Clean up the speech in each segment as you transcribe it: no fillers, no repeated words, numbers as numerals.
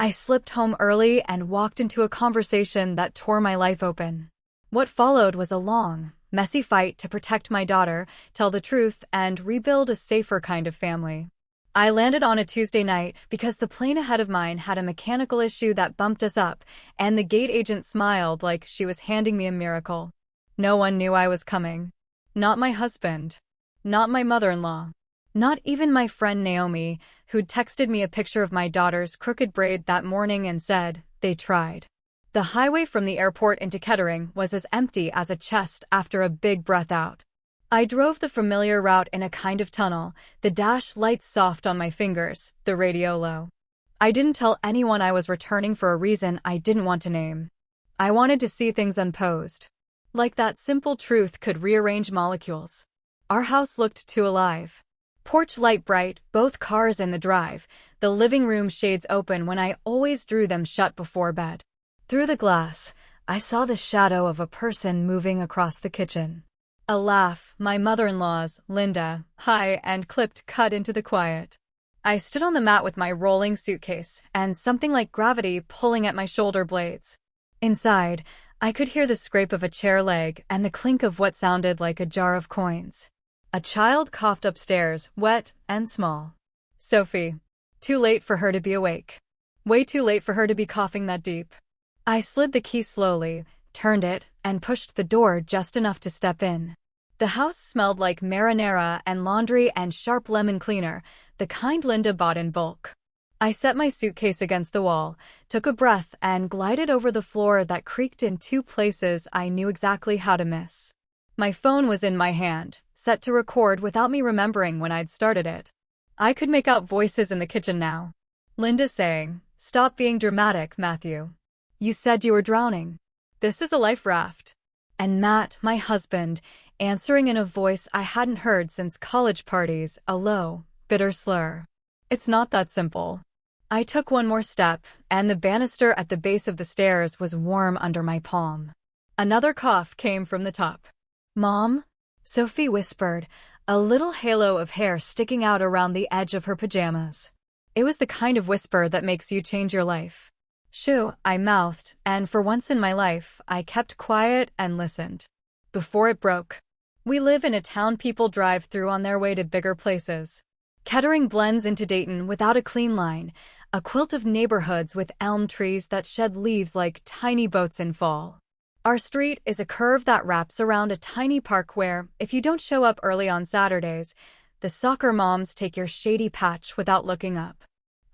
I slipped home early and walked into a conversation that tore my life open. What followed was a long, messy fight to protect my daughter, tell the truth, and rebuild a safer kind of family. I landed on a Tuesday night because the plane ahead of mine had a mechanical issue that bumped us up, and the gate agent smiled like she was handing me a miracle. No one knew I was coming. Not my husband. Not my mother-in-law. Not even my friend Naomi, who'd texted me a picture of my daughter's crooked braid that morning and said, "They tried." The highway from the airport into Kettering was as empty as a chest after a big breath out. I drove the familiar route in a kind of tunnel, the dash lights soft on my fingers, the radio low. I didn't tell anyone I was returning for a reason I didn't want to name. I wanted to see things unposed. Like that simple truth could rearrange molecules. Our house looked too alive. Porch light bright, both cars in the drive, the living room shades open when I always drew them shut before bed. Through the glass, I saw the shadow of a person moving across the kitchen. A laugh, my mother-in-law's, Linda, high and clipped, cut into the quiet. I stood on the mat with my rolling suitcase and something like gravity pulling at my shoulder blades. Inside, I could hear the scrape of a chair leg and the clink of what sounded like a jar of coins. A child coughed upstairs, wet and small. Sophie. Too late for her to be awake. Way too late for her to be coughing that deep. I slid the key slowly, turned it, and pushed the door just enough to step in. The house smelled like marinara and laundry and sharp lemon cleaner, the kind Linda bought in bulk. I set my suitcase against the wall, took a breath, and glided over the floor that creaked in two places I knew exactly how to miss. My phone was in my hand, set to record without me remembering when I'd started it. I could make out voices in the kitchen now. Linda saying, "Stop being dramatic, Matthew. You said you were drowning. This is a life raft." And Matt, my husband, answering in a voice I hadn't heard since college parties, a low, bitter slur. "It's not that simple." I took one more step, and the banister at the base of the stairs was warm under my palm. Another cough came from the top. "Mom?" Sophie whispered, a little halo of hair sticking out around the edge of her pajamas. It was the kind of whisper that makes you change your life. "Shoo," I mouthed, and for once in my life, I kept quiet and listened. Before it broke. We live in a town people drive through on their way to bigger places. Kettering blends into Dayton without a clean line, a quilt of neighborhoods with elm trees that shed leaves like tiny boats in fall. Our street is a curve that wraps around a tiny park where, if you don't show up early on Saturdays, the soccer moms take your shady patch without looking up.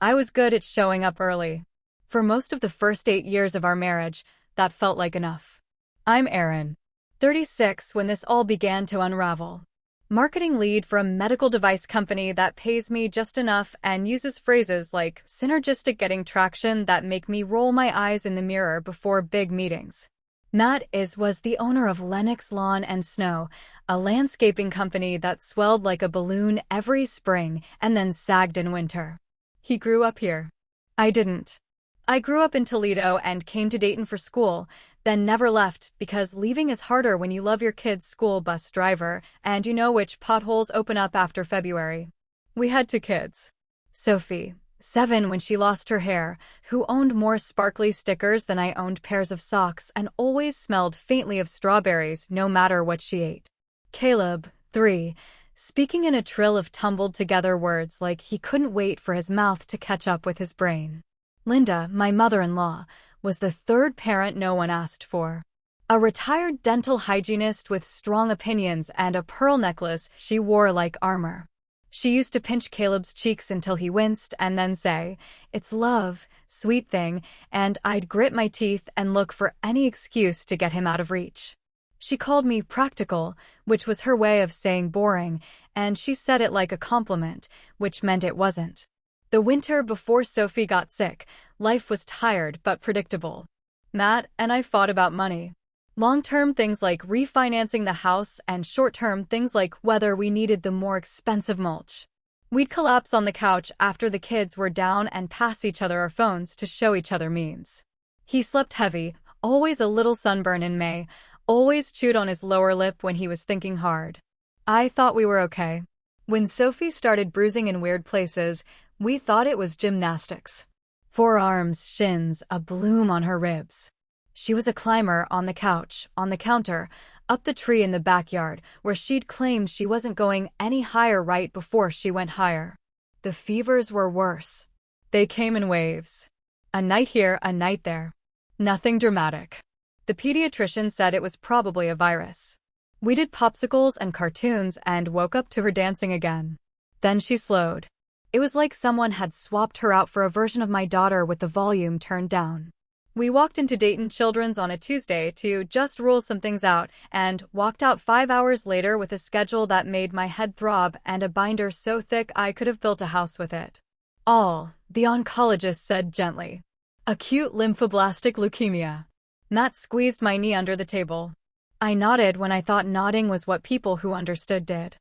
I was good at showing up early. For most of the first 8 years of our marriage, that felt like enough. I'm Erin, 36 when this all began to unravel. Marketing lead for a medical device company that pays me just enough and uses phrases like synergistic getting traction that make me roll my eyes in the mirror before big meetings. Matt was the owner of Lennox Lawn and Snow, a landscaping company that swelled like a balloon every spring and then sagged in winter. He grew up here. I didn't. I grew up in Toledo and came to Dayton for school, then never left because leaving is harder when you love your kid's school bus driver and you know which potholes open up after February. We had 2 kids. Sophie, 7 when she lost her hair, who owned more sparkly stickers than I owned pairs of socks and always smelled faintly of strawberries no matter what she ate. Caleb, 3, speaking in a trill of tumbled together words like he couldn't wait for his mouth to catch up with his brain. Linda, my mother-in-law, was the 3rd parent no one asked for. A retired dental hygienist with strong opinions and a pearl necklace she wore like armor. She used to pinch Caleb's cheeks until he winced and then say, "It's love, sweet thing," and I'd grit my teeth and look for any excuse to get him out of reach. She called me practical, which was her way of saying boring, and she said it like a compliment, which meant it wasn't. The winter before Sophie got sick, life was tired but predictable. Matt and I fought about money. Long-term things like refinancing the house and short-term things like whether we needed the more expensive mulch. We'd collapse on the couch after the kids were down and pass each other our phones to show each other memes. He slept heavy, always a little sunburn in May, always chewed on his lower lip when he was thinking hard. I thought we were okay. When Sophie started bruising in weird places, we thought it was gymnastics. Forearms, shins, a bloom on her ribs. She was a climber on the couch, on the counter, up the tree in the backyard, where she'd claimed she wasn't going any higher right before she went higher. The fevers were worse. They came in waves. A night here, a night there. Nothing dramatic. The pediatrician said it was probably a virus. We did popsicles and cartoons and woke up to her dancing again. Then she slowed. It was like someone had swapped her out for a version of my daughter with the volume turned down. We walked into Dayton Children's on a Tuesday to just rule some things out and walked out 5 hours later with a schedule that made my head throb and a binder so thick I could have built a house with it. The oncologist said gently. Acute lymphoblastic leukemia. Matt squeezed my knee under the table. I nodded when I thought nodding was what people who understood did.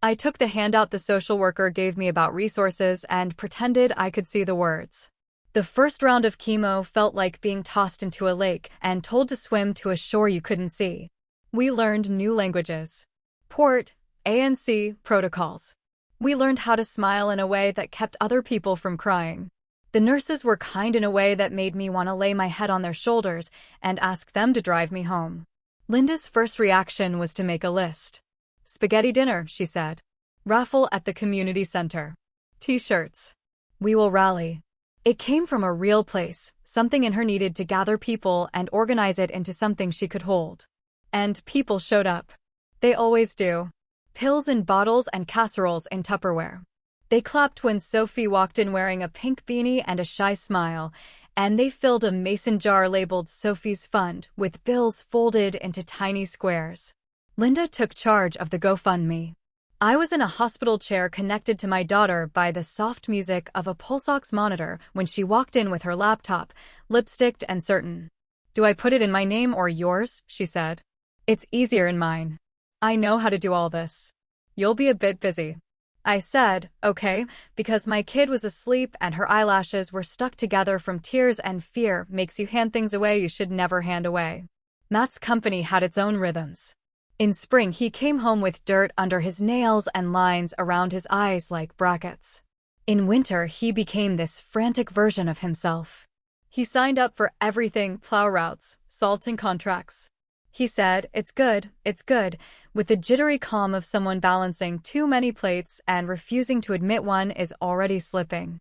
I took the handout the social worker gave me about resources and pretended I could see the words. The first round of chemo felt like being tossed into a lake and told to swim to a shore you couldn't see. We learned new languages. Port, ANC, protocols. We learned how to smile in a way that kept other people from crying. The nurses were kind in a way that made me want to lay my head on their shoulders and ask them to drive me home. Linda's first reaction was to make a list. Spaghetti dinner, she said. Raffle at the community center. T-shirts. We will rally. It came from a real place, something in her needed to gather people and organize it into something she could hold. And people showed up. They always do. Pills in bottles and casseroles in Tupperware. They clapped when Sophie walked in wearing a pink beanie and a shy smile, and they filled a mason jar labeled Sophie's Fund with bills folded into tiny squares. Linda took charge of the GoFundMe. I was in a hospital chair connected to my daughter by the soft music of a pulse ox monitor when she walked in with her laptop, lipsticked and certain. Do I put it in my name or yours? She said. It's easier in mine. I know how to do all this. You'll be a bit busy. I said, okay, because my kid was asleep and her eyelashes were stuck together from tears and fear makes you hand things away you should never hand away. Matt's company had its own rhythms. In spring, he came home with dirt under his nails and lines around his eyes like brackets. In winter, he became this frantic version of himself. He signed up for everything, plow routes, salting contracts. He said, it's good, with the jittery calm of someone balancing too many plates and refusing to admit one is already slipping.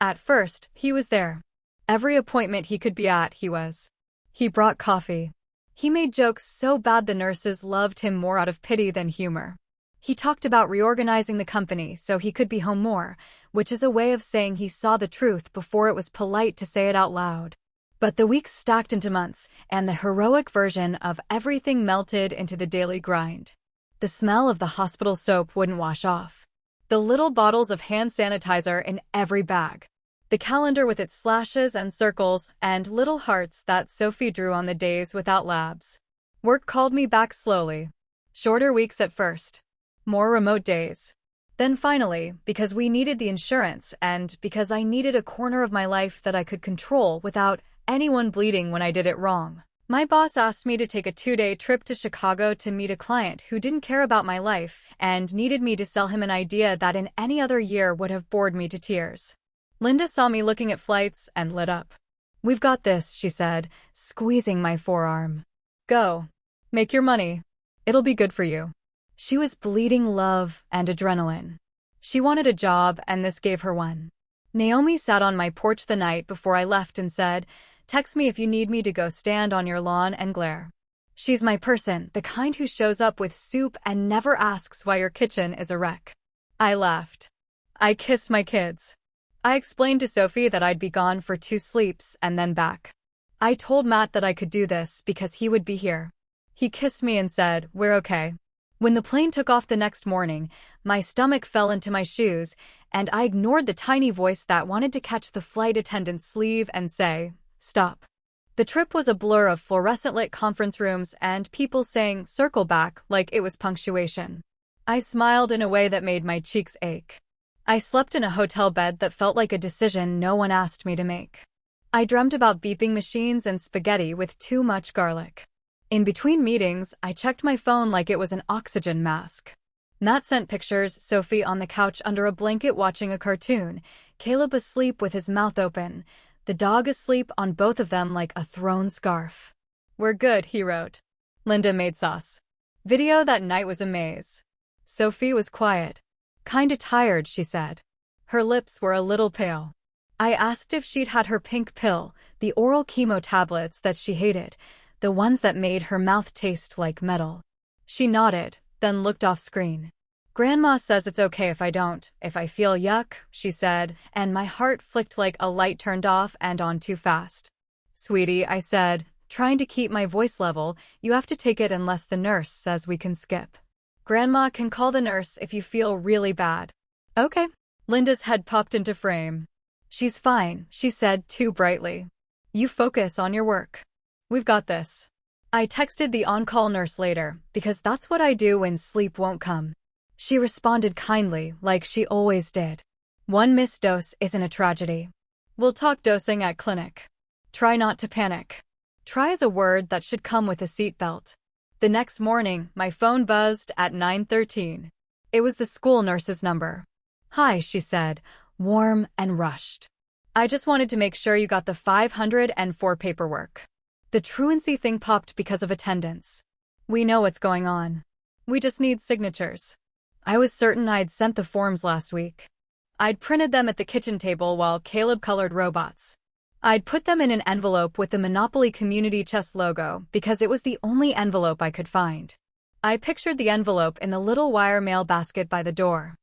At first, he was there. Every appointment he could be at, he was. He brought coffee. He made jokes so bad the nurses loved him more out of pity than humor. He talked about reorganizing the company so he could be home more, which is a way of saying he saw the truth before it was polite to say it out loud. But the weeks stacked into months, and the heroic version of everything melted into the daily grind. The smell of the hospital soap wouldn't wash off. The little bottles of hand sanitizer in every bag. The calendar with its slashes and circles and little hearts that Sophie drew on the days without labs. Work called me back slowly. Shorter weeks at first. More remote days. Then finally, because we needed the insurance and because I needed a corner of my life that I could control without anyone bleeding when I did it wrong, my boss asked me to take a 2-day trip to Chicago to meet a client who didn't care about my life and needed me to sell him an idea that in any other year would have bored me to tears. Linda saw me looking at flights and lit up. We've got this, she said, squeezing my forearm. Go. Make your money. It'll be good for you. She was bleeding love and adrenaline. She wanted a job, and this gave her one. Naomi sat on my porch the night before I left and said, text me if you need me to go stand on your lawn and glare. She's my person, the kind who shows up with soup and never asks why your kitchen is a wreck. I laughed. I kissed my kids. I explained to Sophie that I'd be gone for 2 sleeps and then back. I told Matt that I could do this because he would be here. He kissed me and said, we're okay. When the plane took off the next morning, my stomach fell into my shoes, and I ignored the tiny voice that wanted to catch the flight attendant's sleeve and say, stop. The trip was a blur of fluorescent-lit conference rooms and people saying, circle back, like it was punctuation. I smiled in a way that made my cheeks ache. I slept in a hotel bed that felt like a decision no one asked me to make. I dreamt about beeping machines and spaghetti with too much garlic. In between meetings, I checked my phone like it was an oxygen mask. Matt sent pictures, Sophie on the couch under a blanket watching a cartoon, Caleb asleep with his mouth open, the dog asleep on both of them like a thrown scarf. "We're good," he wrote. Linda made sauce. Video that night was a maze. Sophie was quiet. "Kinda tired," she said. Her lips were a little pale. I asked if she'd had her pink pill, the oral chemo tablets that she hated, the ones that made her mouth taste like metal. She nodded, then looked off screen. "Grandma says it's okay if I don't, if I feel yuck," she said, and my heart flicked like a light turned off and on too fast. "Sweetie," I said, trying to keep my voice level, "you have to take it unless the nurse says we can skip. Grandma can call the nurse if you feel really bad." "Okay." Linda's head popped into frame. "She's fine," she said too brightly. "You focus on your work. We've got this." I texted the on-call nurse later, because that's what I do when sleep won't come. She responded kindly, like she always did. "One missed dose isn't a tragedy. We'll talk dosing at clinic. Try not to panic." Try is a word that should come with a seatbelt. The next morning, my phone buzzed at 9:13. It was the school nurse's number. "Hi," she said, warm and rushed. "I just wanted to make sure you got the 504 paperwork. The truancy thing popped because of attendance. We know what's going on. We just need signatures." I was certain I'd sent the forms last week. I'd printed them at the kitchen table while Caleb colored robots. I'd put them in an envelope with the Monopoly Community Chest logo because it was the only envelope I could find. I pictured the envelope in the little wire mail basket by the door.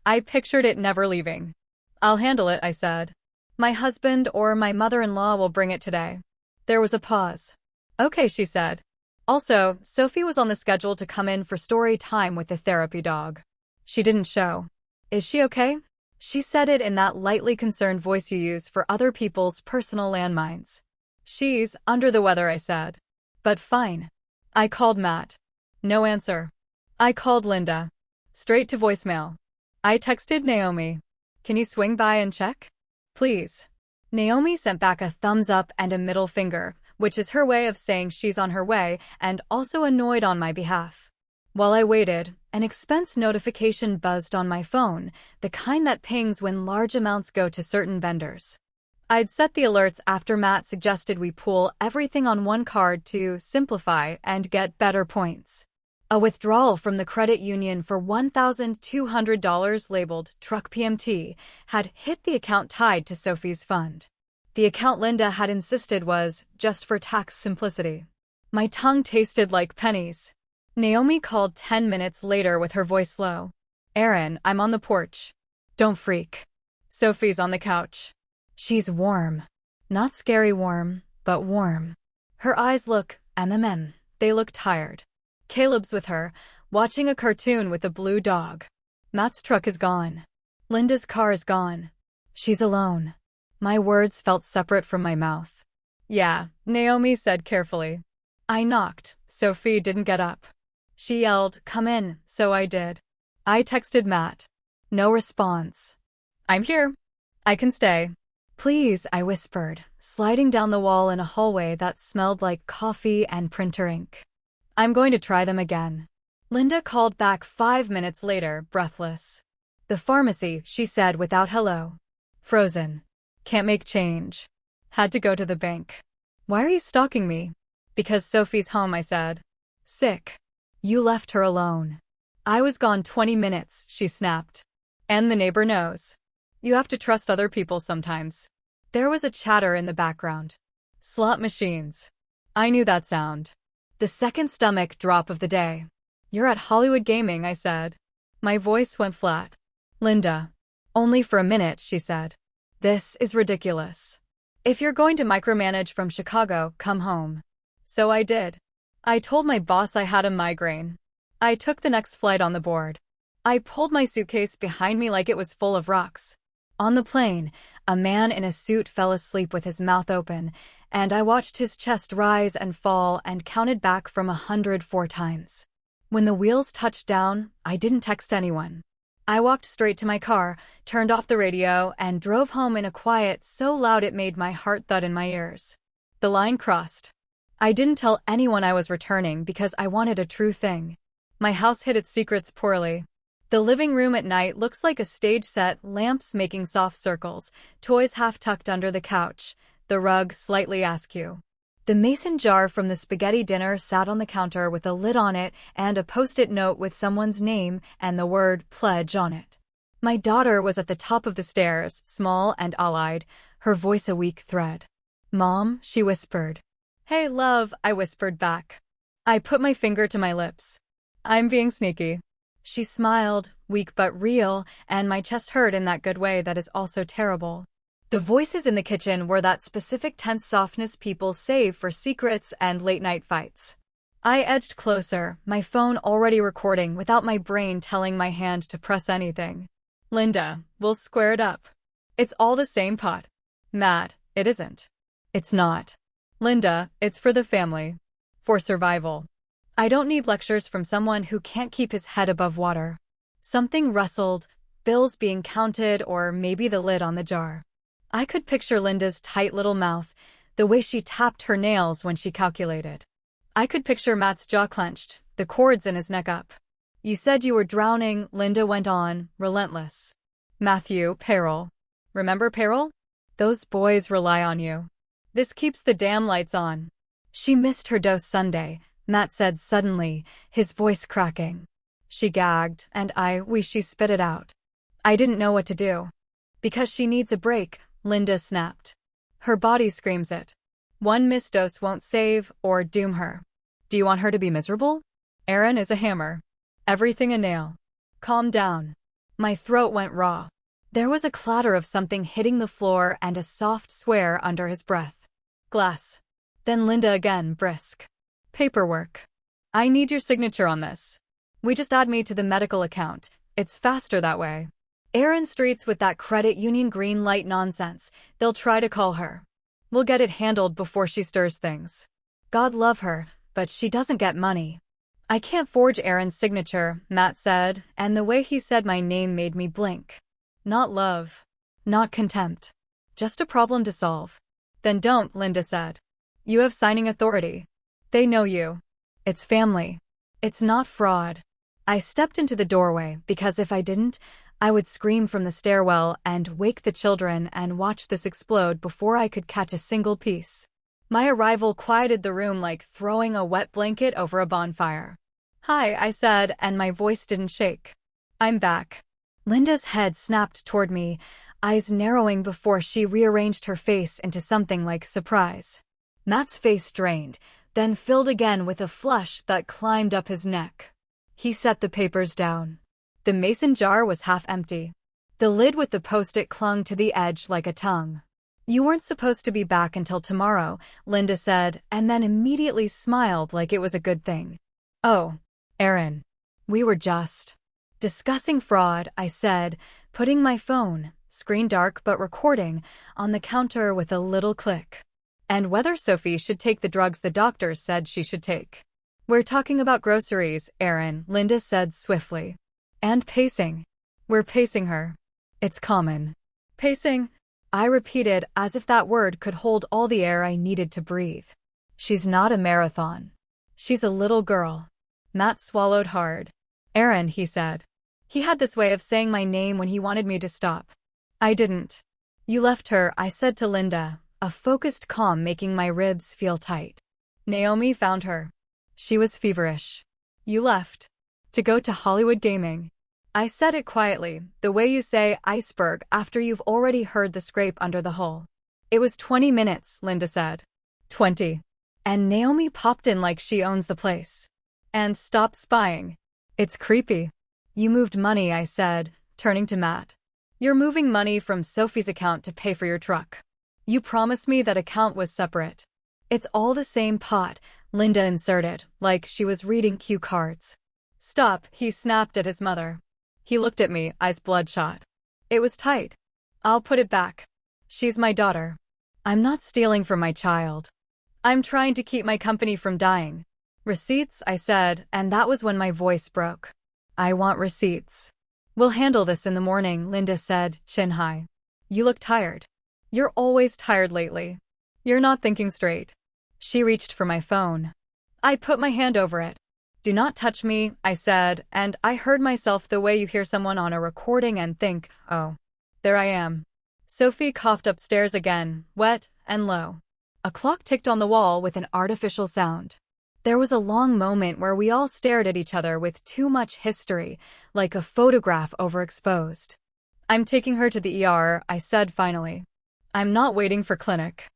I pictured it never leaving. "I'll handle it," I said. "My husband or my mother-in-law will bring it today." There was a pause. "Okay," she said. Also, Sophie was on the schedule to come in for story time with the therapy dog. She didn't show. "Is she okay?" She said it in that lightly concerned voice you use for other people's personal landmines. "She's under the weather," I said. "But fine." I called Matt. No answer. I called Linda. Straight to voicemail. I texted Naomi. "Can you swing by and check? Please." Naomi sent back a thumbs up and a middle finger, which is her way of saying she's on her way and also annoyed on my behalf. While I waited, an expense notification buzzed on my phone, the kind that pings when large amounts go to certain vendors. I'd set the alerts after Matt suggested we pool everything on one card to simplify and get better points. A withdrawal from the credit union for $1,200 labeled Truck PMT had hit the account tied to Sophie's fund. The account Linda had insisted was just for tax simplicity. My tongue tasted like pennies. Naomi called 10 minutes later with her voice low. "Erin, I'm on the porch. Don't freak. Sophie's on the couch. She's warm. Not scary warm, but warm. Her eyes look they look tired. Caleb's with her, watching a cartoon with a blue dog. Matt's truck is gone. Linda's car is gone. She's alone." My words felt separate from my mouth. "Yeah," Naomi said carefully. I knocked. Sophie didn't get up. She yelled, "Come in," so I did. I texted Matt. No response. "I'm here. I can stay." "Please," I whispered, sliding down the wall in a hallway that smelled like coffee and printer ink. "I'm going to try them again." Linda called back 5 minutes later, breathless. "The pharmacy," she said without hello. "Frozen. Can't make change. Had to go to the bank." "Why are you stalking me?" "Because Sophie's home," I said. "Sick. You left her alone." "I was gone 20 minutes, she snapped. "And the neighbor knows. You have to trust other people sometimes." There was a chatter in the background. Slot machines. I knew that sound. The second stomach drop of the day. "You're at Hollywood Gaming," I said. My voice went flat. "Linda." "Only for a minute," she said. "This is ridiculous. If you're going to micromanage from Chicago, come home." So I did. I told my boss I had a migraine. I took the next flight on the board. I pulled my suitcase behind me like it was full of rocks. On the plane, a man in a suit fell asleep with his mouth open, and I watched his chest rise and fall and counted back from 104 times. When the wheels touched down, I didn't text anyone. I walked straight to my car, turned off the radio, and drove home in a quiet so loud it made my heart thud in my ears. The line crossed. I didn't tell anyone I was returning because I wanted a true thing. My house hid its secrets poorly. The living room at night looks like a stage set, lamps making soft circles, toys half tucked under the couch, the rug slightly askew. The mason jar from the spaghetti dinner sat on the counter with a lid on it and a post-it note with someone's name and the word pledge on it. My daughter was at the top of the stairs, small and all-eyed, her voice a weak thread. "Mom," she whispered. "Hey, love," I whispered back. I put my finger to my lips. "I'm being sneaky." She smiled, weak but real, and my chest hurt in that good way that is also terrible. The voices in the kitchen were that specific tense softness people save for secrets and late-night fights. I edged closer, my phone already recording without my brain telling my hand to press anything. "Linda, we'll square it up. It's all the same pot." "Matt, it isn't." "It's not." "Linda, it's for the family. For survival. I don't need lectures from someone who can't keep his head above water." Something rustled, bills being counted or maybe the lid on the jar. I could picture Linda's tight little mouth, the way she tapped her nails when she calculated. I could picture Matt's jaw clenched, the cords in his neck up. "You said you were drowning," Linda went on, relentless. "Matthew, payroll. Remember payroll? Those boys rely on you. This keeps the damn lights on." "She missed her dose Sunday," Matt said suddenly, his voice cracking. She gagged, and she spit it out. I didn't know what to do. "Because she needs a break," Linda snapped. "Her body screams it. One missed dose won't save or doom her." "Do you want her to be miserable?" "Aaron is a hammer. Everything a nail. Calm down." My throat went raw. There was a clatter of something hitting the floor and a soft swear under his breath. "Glass." Then Linda again, brisk. "Paperwork. I need your signature on this. We just add me to the medical account. It's faster that way." Aaron Streets with that credit union green light nonsense. They'll try to call her. "We'll get it handled before she stirs things." God love her, but she doesn't get money. "I can't forge Aaron's signature," Matt said, and the way he said my name made me blink. Not love. Not contempt. Just a problem to solve. "Then don't," Linda said. "You have signing authority. They know you. It's family. It's not fraud." I stepped into the doorway because if I didn't, I would scream from the stairwell and wake the children and watch this explode before I could catch a single piece. My arrival quieted the room like throwing a wet blanket over a bonfire. "Hi," I said, and my voice didn't shake. "I'm back." Linda's head snapped toward me, eyes narrowing before she rearranged her face into something like surprise. Matt's face drained, then filled again with a flush that climbed up his neck. He set the papers down. The mason jar was half empty. The lid with the post-it clung to the edge like a tongue. "You weren't supposed to be back until tomorrow," Linda said, and then immediately smiled like it was a good thing. "Oh, Aaron. We were just discussing fraud," I said, putting my phone, screen dark but recording, on the counter with a little click. "And whether Sophie should take the drugs the doctors said she should take." "We're talking about groceries, Aaron," Linda said swiftly. "And pacing. We're pacing her. It's common." "Pacing?" I repeated as if that word could hold all the air I needed to breathe. "She's not a marathon. She's a little girl." Matt swallowed hard. "Aaron," he said. He had this way of saying my name when he wanted me to stop. "I didn't." "You left her," I said to Linda, a focused calm making my ribs feel tight. "Naomi found her. She was feverish. You left. To go to Hollywood gaming." I said it quietly, the way you say iceberg after you've already heard the scrape under the hull. "It was 20 minutes, Linda said. 20. And Naomi popped in like she owns the place. "And stop spying. It's creepy." "You moved money," I said, turning to Matt. "You're moving money from Sophie's account to pay for your truck. You promised me that account was separate." "It's all the same pot," Linda inserted, like she was reading cue cards. "Stop," he snapped at his mother. He looked at me, eyes bloodshot. "It was tight. I'll put it back. She's my daughter. I'm not stealing from my child. I'm trying to keep my company from dying." "Receipts," I said, and that was when my voice broke. "I want receipts." "We'll handle this in the morning," Linda said, chin high. "You look tired. You're always tired lately. You're not thinking straight." She reached for my phone. I put my hand over it. Do not touch me, I said, and I heard myself the way you hear someone on a recording and think, oh, there I am. Sophie coughed upstairs again, wet and low. A clock ticked on the wall with an artificial sound. There was a long moment where we all stared at each other with too much history, like a photograph overexposed. I'm taking her to the ER, I said finally. I'm not waiting for clinic.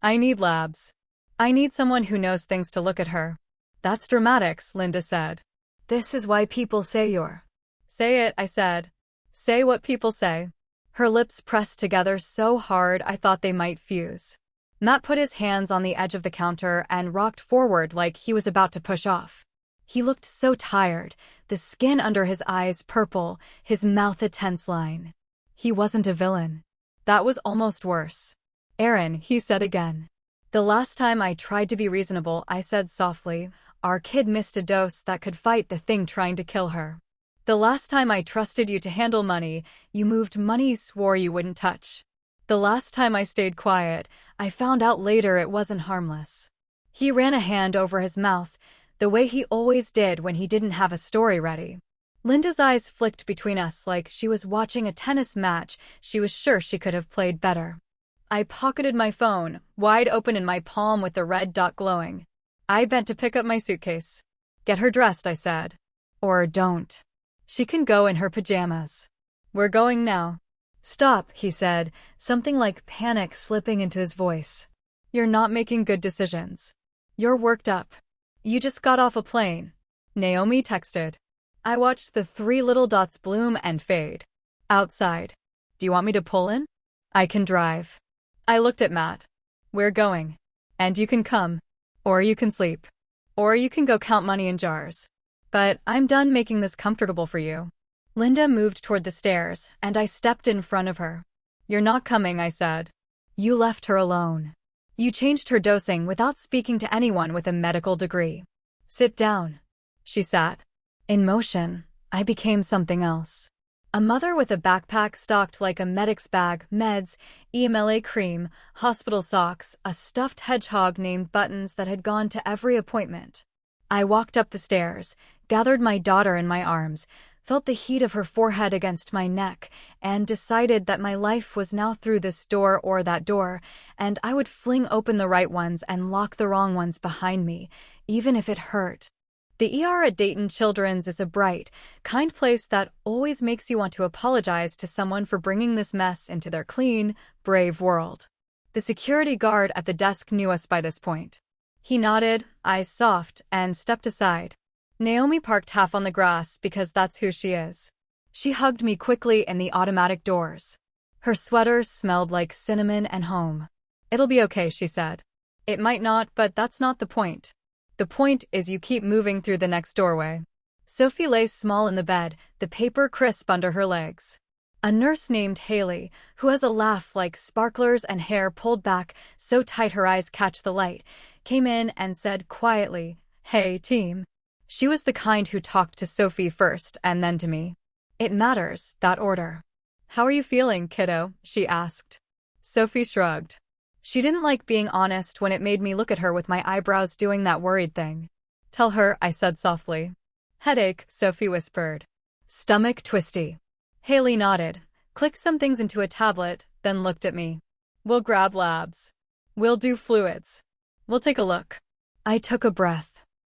I need labs. I need someone who knows things to look at her. That's dramatics, Linda said. This is why people say you're. Say it, I said. Say what people say. Her lips pressed together so hard I thought they might fuse. Matt put his hands on the edge of the counter and rocked forward like he was about to push off. He looked so tired, the skin under his eyes purple, his mouth a tense line. He wasn't a villain. That was almost worse. Aaron, he said again. The last time I tried to be reasonable, I said softly, our kid missed a dose that could fight the thing trying to kill her. The last time I trusted you to handle money, you moved money you swore you wouldn't touch. The last time I stayed quiet, I found out later it wasn't harmless. He ran a hand over his mouth, the way he always did when he didn't have a story ready. Linda's eyes flicked between us like she was watching a tennis match she was sure she could have played better. I pocketed my phone, wide open in my palm with the red dot glowing. I bent to pick up my suitcase. Get her dressed, I said. Or don't. She can go in her pajamas. We're going now. Stop, he said, something like panic slipping into his voice. You're not making good decisions. You're worked up. You just got off a plane. Naomi texted. I watched the 3 little dots bloom and fade. Outside. Do you want me to pull in? I can drive. I looked at Matt. We're going. And you can come. Or you can sleep. Or you can go count money in jars. But I'm done making this comfortable for you. Linda moved toward the stairs, and I stepped in front of her. You're not coming, I said. You left her alone. You changed her dosing without speaking to anyone with a medical degree. Sit down. She sat. In motion, I became something else. A mother with a backpack stocked like a medic's bag, meds, EMLA cream, hospital socks, a stuffed hedgehog named Buttons that had gone to every appointment. I walked up the stairs, gathered my daughter in my arms, felt the heat of her forehead against my neck, and decided that my life was now through this door or that door, and I would fling open the right ones and lock the wrong ones behind me, even if it hurt. The ER at Dayton Children's is a bright, kind place that always makes you want to apologize to someone for bringing this mess into their clean, brave world. The security guard at the desk knew us by this point. He nodded, eyes soft, and stepped aside. Naomi parked half on the grass because that's who she is. She hugged me quickly in the automatic doors. Her sweater smelled like cinnamon and home. It'll be okay, she said. It might not, but that's not the point. The point is you keep moving through the next doorway. Sophie lay small in the bed, the paper crisp under her legs. A nurse named Haley, who has a laugh like sparklers and hair pulled back so tight her eyes catch the light, came in and said quietly, "Hey, team." She was the kind who talked to Sophie first and then to me. It matters, that order. How are you feeling, kiddo? She asked. Sophie shrugged. She didn't like being honest when it made me look at her with my eyebrows doing that worried thing. Tell her, I said softly. Headache, Sophie whispered. Stomach twisty. Haley nodded, clicked some things into a tablet, then looked at me. We'll grab labs. We'll do fluids. We'll take a look. I took a breath.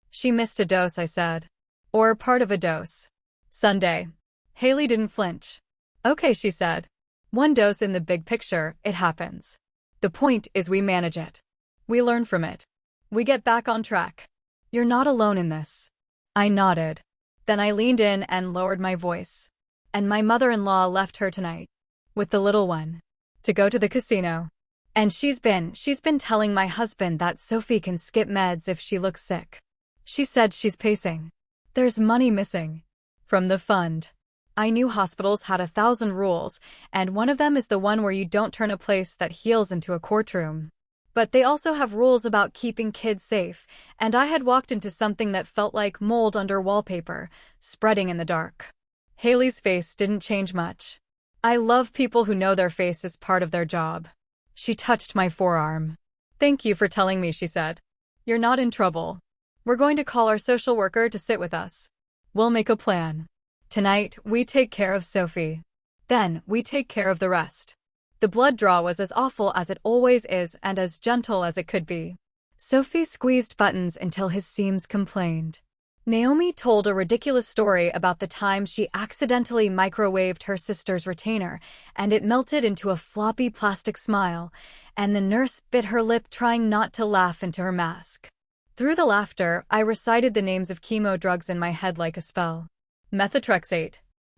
She missed a dose, I said. Or part of a dose. Sunday. Haley didn't flinch. Okay, she said. 1 dose in the big picture, it happens. The point is we manage it. We learn from it. We get back on track. You're not alone in this. I nodded. Then I leaned in and lowered my voice. And my mother-in-law left her tonight. With the little one. To go to the casino. And she's been telling my husband that Sophie can skip meds if she looks sick. She said she's pacing. There's money missing. From the fund. I knew hospitals had 1,000 rules, and one of them is the one where you don't turn a place that heals into a courtroom. But they also have rules about keeping kids safe, and I had walked into something that felt like mold under wallpaper, spreading in the dark. Haley's face didn't change much. I love people who know their face is part of their job. She touched my forearm. Thank you for telling me, she said. You're not in trouble. We're going to call our social worker to sit with us. We'll make a plan. Tonight, we take care of Sophie. Then, we take care of the rest. The blood draw was as awful as it always is and as gentle as it could be. Sophie squeezed buttons until his seams complained. Naomi told a ridiculous story about the time she accidentally microwaved her sister's retainer, and it melted into a floppy plastic smile, and the nurse bit her lip trying not to laugh into her mask. Through the laughter, I recited the names of chemo drugs in my head like a spell. Methotrexate,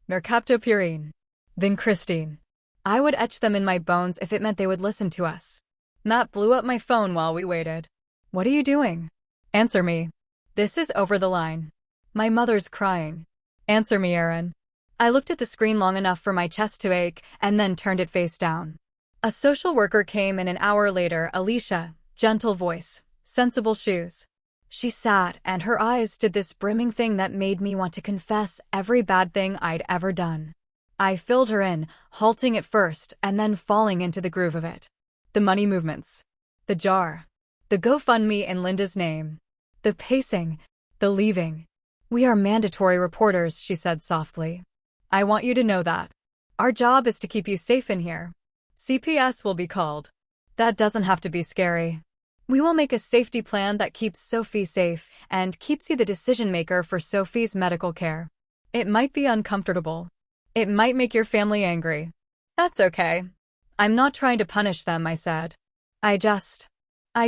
mercaptopurine, vincristine. I would etch them in my bones if it meant they would listen to us. Matt blew up my phone while we waited. What are you doing? Answer me. This is over the line. My mother's crying. Answer me, Aaron. I looked at the screen long enough for my chest to ache and then turned it face down. A social worker came in an hour later, Alicia, gentle voice, sensible shoes. She sat and her eyes did this brimming thing that made me want to confess every bad thing I'd ever done. I filled her in, halting at first and then falling into the groove of it. The money movements. The jar. The GoFundMe in Linda's name. The pacing. The leaving. We are mandatory reporters, she said softly. I want you to know that. Our job is to keep you safe in here. CPS will be called. That doesn't have to be scary. We will make a safety plan that keeps Sophie safe and keeps you the decision maker for Sophie's medical care. It might be uncomfortable. It might make your family angry. That's okay. I'm not trying to punish them, I said. I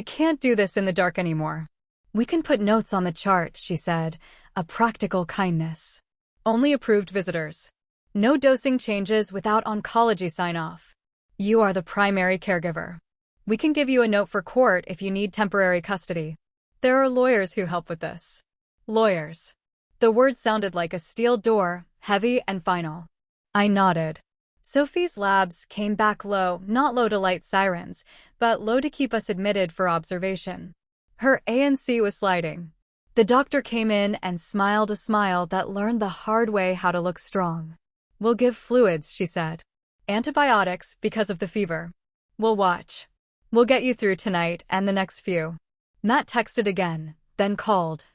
can't do this in the dark anymore. We can put notes on the chart, she said. A practical kindness. Only approved visitors. No dosing changes without oncology sign-off. You are the primary caregiver. We can give you a note for court if you need temporary custody. There are lawyers who help with this. Lawyers. The word sounded like a steel door, heavy and final. I nodded. Sophie's labs came back low, not low to light sirens, but low to keep us admitted for observation. Her ANC was sliding. The doctor came in and smiled a smile that learned the hard way how to look strong. We'll give fluids, she said. Antibiotics because of the fever. We'll watch. We'll get you through tonight and the next few. Matt texted again, then called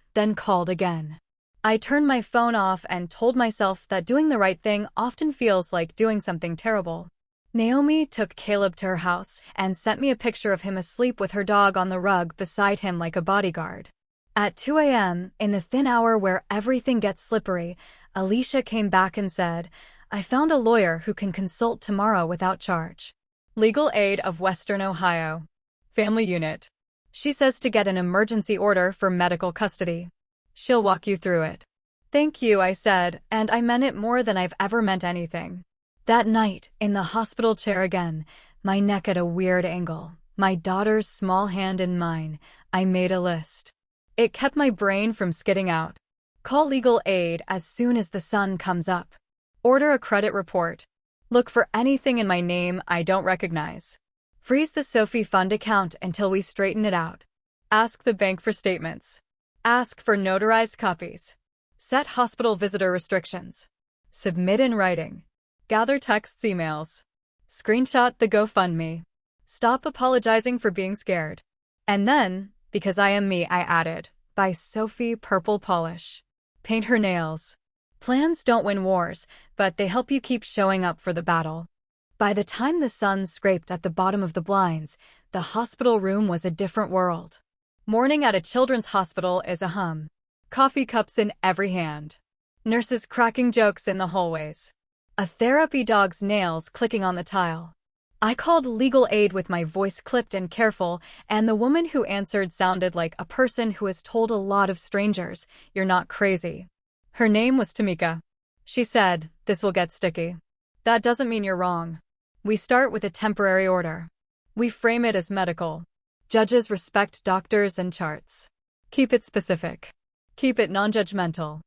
again. I turned my phone off and told myself that doing the right thing often feels like doing something terrible. Naomi took Caleb to her house and sent me a picture of him asleep with her dog on the rug beside him like a bodyguard. At 2 a.m., in the thin hour where everything gets slippery, Alicia came back and said, I found a lawyer who can consult tomorrow without charge. Legal Aid of Western Ohio. Family Unit. She says to get an emergency order for medical custody. She'll walk you through it. Thank you, I said, and I meant it more than I've ever meant anything. That night, in the hospital chair again, my neck at a weird angle, my daughter's small hand in mine, I made a list. It kept my brain from skidding out. Call legal aid as soon as the sun comes up. Order a credit report. Look for anything in my name I don't recognize. Freeze the Sophie Fund account until we straighten it out. Ask the bank for statements. Ask for notarized copies. Set hospital visitor restrictions. Submit in writing. Gather texts, emails. Screenshot the GoFundMe. Stop apologizing for being scared. And then, because I am me, I added, buy Sophie purple polish. Paint her nails. Plans don't win wars, but they help you keep showing up for the battle. By the time the sun scraped at the bottom of the blinds, the hospital room was a different world. Morning at a children's hospital is a hum. Coffee cups in every hand. Nurses cracking jokes in the hallways. A therapy dog's nails clicking on the tile. I called legal aid with my voice clipped and careful, and the woman who answered sounded like a person who has told a lot of strangers, "You're not crazy." Her name was Tamika. She said, "This will get sticky. That doesn't mean you're wrong. We start with a temporary order. We frame it as medical. Judges respect doctors and charts. Keep it specific. Keep it non-judgmental.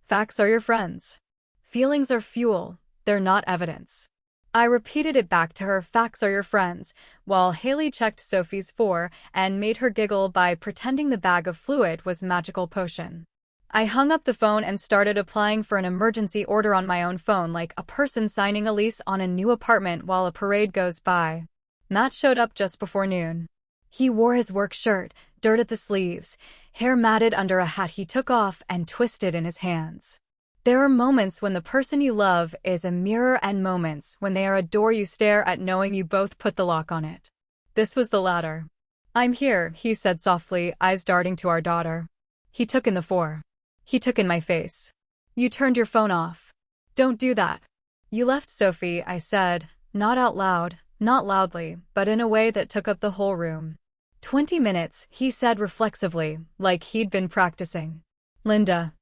Facts are your friends. Feelings are fuel, they're not evidence." I repeated it back to her, facts are your friends, while Haley checked Sophie's for and made her giggle by pretending the bag of fluid was magical potion. I hung up the phone and started applying for an emergency order on my own phone like a person signing a lease on a new apartment while a parade goes by. Matt showed up just before noon. He wore his work shirt, dirt at the sleeves, hair matted under a hat he took off and twisted in his hands. There are moments when the person you love is a mirror and moments when they are a door you stare at knowing you both put the lock on it. This was the latter. "I'm here," he said softly, eyes darting to our daughter. He took in the four. He took in my face. "You turned your phone off. Don't do that." "You left Sophie," I said, not out loud, not loudly, but in a way that took up the whole room. 20 minutes, he said reflexively, like he'd been practicing. "Linda."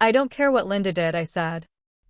"I don't care what Linda did," I said.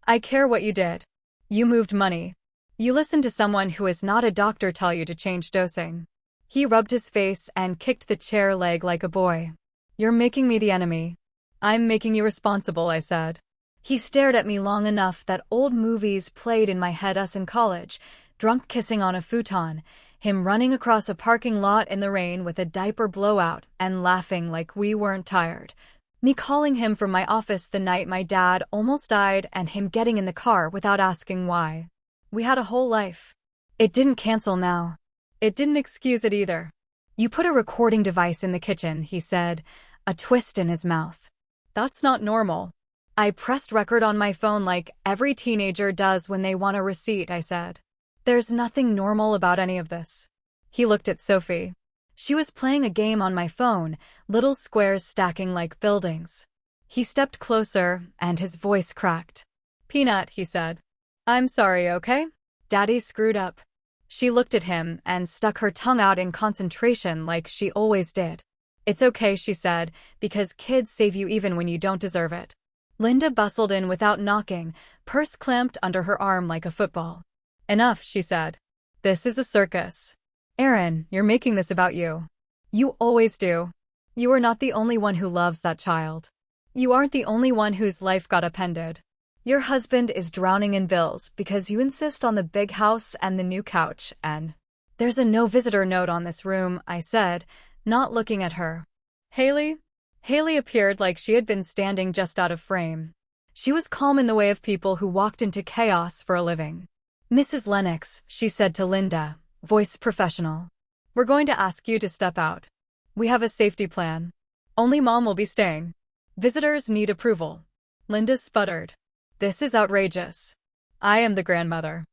"I care what you did. You moved money. You listened to someone who is not a doctor tell you to change dosing." He rubbed his face and kicked the chair leg like a boy. "You're making me the enemy." "I'm making you responsible," I said. He stared at me long enough that old movies played in my head, us in college, drunk kissing on a futon, him running across a parking lot in the rain with a diaper blowout and laughing like we weren't tired. Me calling him from my office the night my dad almost died and him getting in the car without asking why. We had a whole life. It didn't cancel now. It didn't excuse it either. "You put a recording device in the kitchen," he said, a twist in his mouth. "That's not normal." "I pressed record on my phone like every teenager does when they want a receipt," I said. "There's nothing normal about any of this." He looked at Sophie. She was playing a game on my phone, little squares stacking like buildings. He stepped closer, and his voice cracked. "Peanut," he said. "I'm sorry, okay? Daddy screwed up." She looked at him and stuck her tongue out in concentration like she always did. "It's okay," she said, "because kids save you even when you don't deserve it." Linda bustled in without knocking, purse clamped under her arm like a football. "Enough," she said. "This is a circus. Aaron, you're making this about you. You always do. You are not the only one who loves that child. You aren't the only one whose life got upended. Your husband is drowning in bills because you insist on the big house and the new couch, and there's a no visitor note on this room," I said, not looking at her. "Haley?" Haley appeared like she had been standing just out of frame. She was calm in the way of people who walked into chaos for a living. "Mrs. Lennox," she said to Linda, voice professional. "We're going to ask you to step out. We have a safety plan. Only Mom will be staying. Visitors need approval." Linda sputtered. "This is outrageous. I am the grandmother.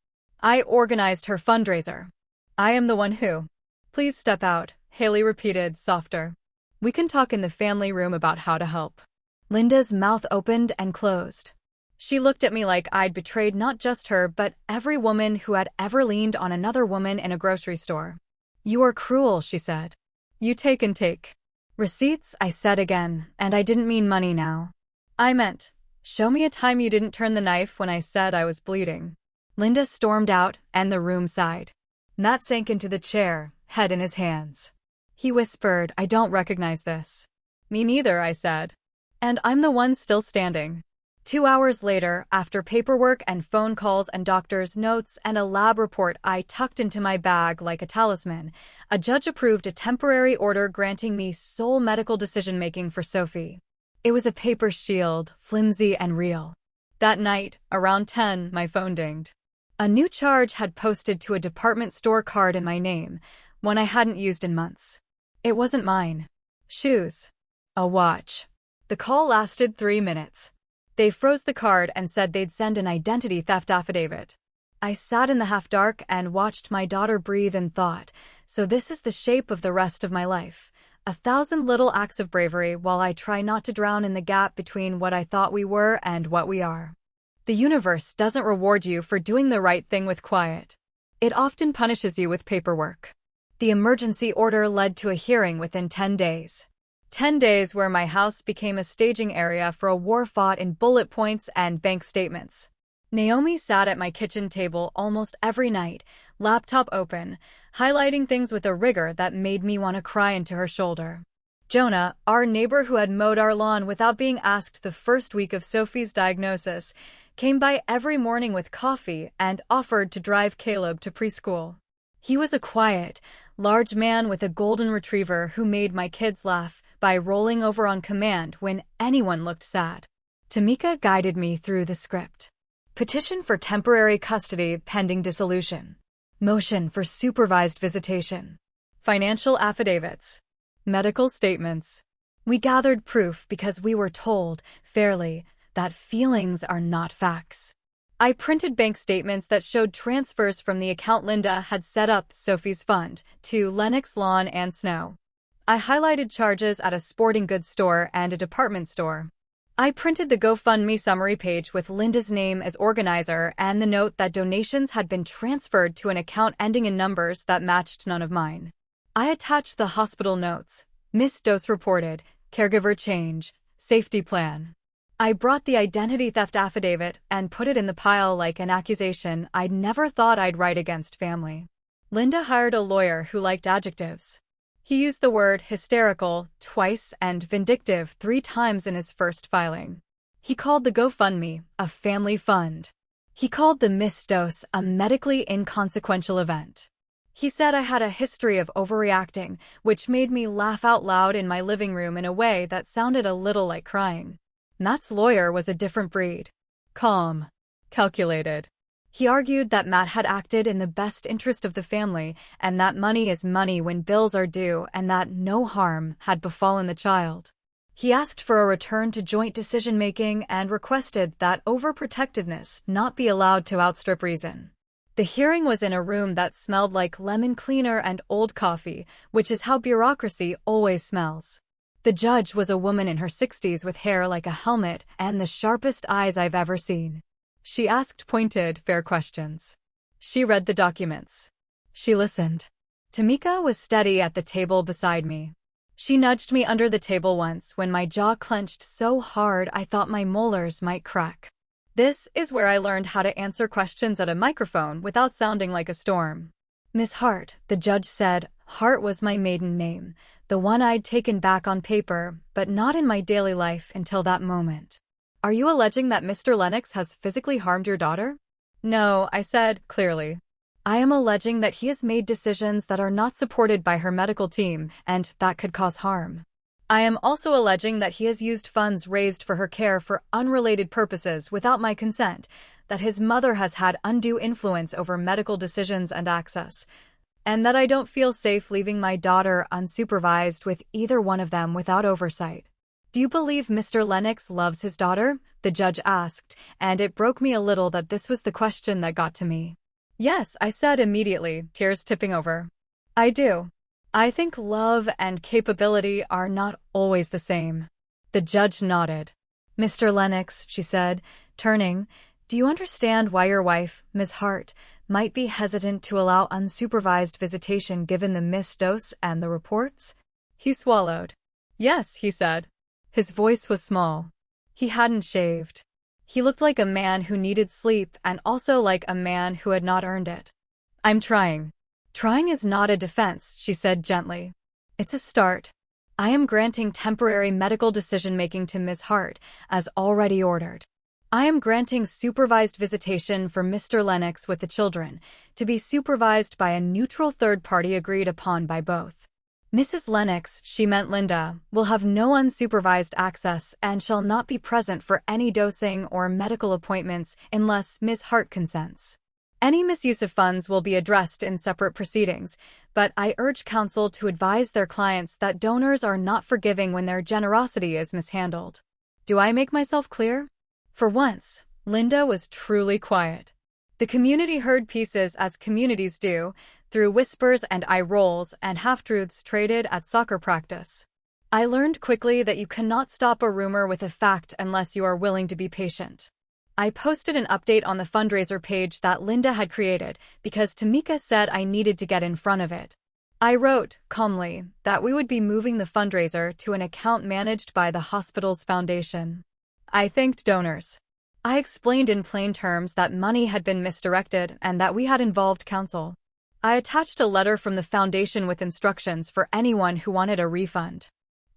I organized her fundraiser. I am the one who—" "Please step out," Haley repeated, softer. "We can talk in the family room about how to help." Linda's mouth opened and closed. She looked at me like I'd betrayed not just her but every woman who had ever leaned on another woman in a grocery store. "You are cruel," she said. "You take and take." "Receipts," I said again, and I didn't mean money now. I meant, show me a time you didn't turn the knife when I said I was bleeding. Linda stormed out, and the room sighed. Matt sank into the chair, head in his hands. He whispered, "I don't recognize this." "Me neither," I said. "And I'm the one still standing." 2 hours later, after paperwork and phone calls and doctor's notes and a lab report I tucked into my bag like a talisman, a judge approved a temporary order granting me sole medical decision-making for Sophie. It was a paper shield, flimsy and real. That night, around 10, my phone dinged. A new charge had posted to a department store card in my name, one I hadn't used in months. It wasn't mine. Shoes. A watch. The call lasted 3 minutes. They froze the card and said they'd send an identity theft affidavit. I sat in the half-dark and watched my daughter breathe and thought, so this is the shape of the rest of my life. 1,000 little acts of bravery while I try not to drown in the gap between what I thought we were and what we are. The universe doesn't reward you for doing the right thing with quiet. It often punishes you with paperwork. The emergency order led to a hearing within 10 days. 10 days where my house became a staging area for a war fought in bullet points and bank statements. Naomi sat at my kitchen table almost every night, laptop open, highlighting things with a rigor that made me want to cry into her shoulder. Jonah, our neighbor who had mowed our lawn without being asked the first week of Sophie's diagnosis, came by every morning with coffee and offered to drive Caleb to preschool. He was a quiet, large man with a golden retriever who made my kids laugh by rolling over on command when anyone looked sad. Tamika guided me through the script. Petition for temporary custody pending dissolution. Motion for supervised visitation. Financial affidavits. Medical statements. We gathered proof because we were told, fairly, that feelings are not facts. I printed bank statements that showed transfers from the account Linda had set up, Sophie's Fund, to Lennox Lawn and Snow. I highlighted charges at a sporting goods store and a department store. I printed the GoFundMe summary page with Linda's name as organizer and the note that donations had been transferred to an account ending in numbers that matched none of mine. I attached the hospital notes. Miss Dose reported, caregiver change, safety plan. I brought the identity theft affidavit and put it in the pile like an accusation I'd never thought I'd write against family. Linda hired a lawyer who liked adjectives. He used the word hysterical twice and vindictive 3 times in his first filing. He called the GoFundMe a family fund. He called the Miss Dose a medically inconsequential event. He said I had a history of overreacting, which made me laugh out loud in my living room in a way that sounded a little like crying. Matt's lawyer was a different breed. Calm. Calculated. He argued that Matt had acted in the best interest of the family, and that money is money when bills are due, and that no harm had befallen the child. He asked for a return to joint decision-making and requested that overprotectiveness not be allowed to outstrip reason. The hearing was in a room that smelled like lemon cleaner and old coffee, which is how bureaucracy always smells. The judge was a woman in her 60s with hair like a helmet and the sharpest eyes I've ever seen. She asked pointed, fair questions. She read the documents. She listened. Tamika was steady at the table beside me. She nudged me under the table once when my jaw clenched so hard I thought my molars might crack. This is where I learned how to answer questions at a microphone without sounding like a storm. Miss Hart, the judge said. Hart was my maiden name, the one I'd taken back on paper, but not in my daily life until that moment. Are you alleging that Mr. Lennox has physically harmed your daughter? No, I said, clearly. I am alleging that he has made decisions that are not supported by her medical team, and that could cause harm. I am also alleging that he has used funds raised for her care for unrelated purposes without my consent, that his mother has had undue influence over medical decisions and access, and that I don't feel safe leaving my daughter unsupervised with either one of them without oversight. Do you believe Mr. Lennox loves his daughter? The judge asked, and it broke me a little that this was the question that got to me. Yes, I said immediately, tears tipping over. I do. I think love and capability are not always the same. The judge nodded. Mr. Lennox, she said, turning, do you understand why your wife, Ms. Hart, might be hesitant to allow unsupervised visitation given the Miss Dose and the reports? He swallowed. Yes, he said. His voice was small. He hadn't shaved. He looked like a man who needed sleep and also like a man who had not earned it. I'm trying. Trying is not a defense, she said gently. It's a start. I am granting temporary medical decision-making to Ms. Hart, as already ordered. I am granting supervised visitation for Mr. Lennox with the children, to be supervised by a neutral third party agreed upon by both. Mrs. Lennox, she meant Linda, will have no unsupervised access and shall not be present for any dosing or medical appointments unless Ms. Hart consents. Any misuse of funds will be addressed in separate proceedings, but I urge counsel to advise their clients that donors are not forgiving when their generosity is mishandled. Do I make myself clear? For once, Linda was truly quiet. The community heard pieces as communities do, through whispers and eye rolls and half-truths traded at soccer practice. I learned quickly that you cannot stop a rumor with a fact unless you are willing to be patient. I posted an update on the fundraiser page that Linda had created because Tamika said I needed to get in front of it. I wrote, calmly, that we would be moving the fundraiser to an account managed by the hospital's foundation. I thanked donors. I explained in plain terms that money had been misdirected and that we had involved counsel. I attached a letter from the foundation with instructions for anyone who wanted a refund.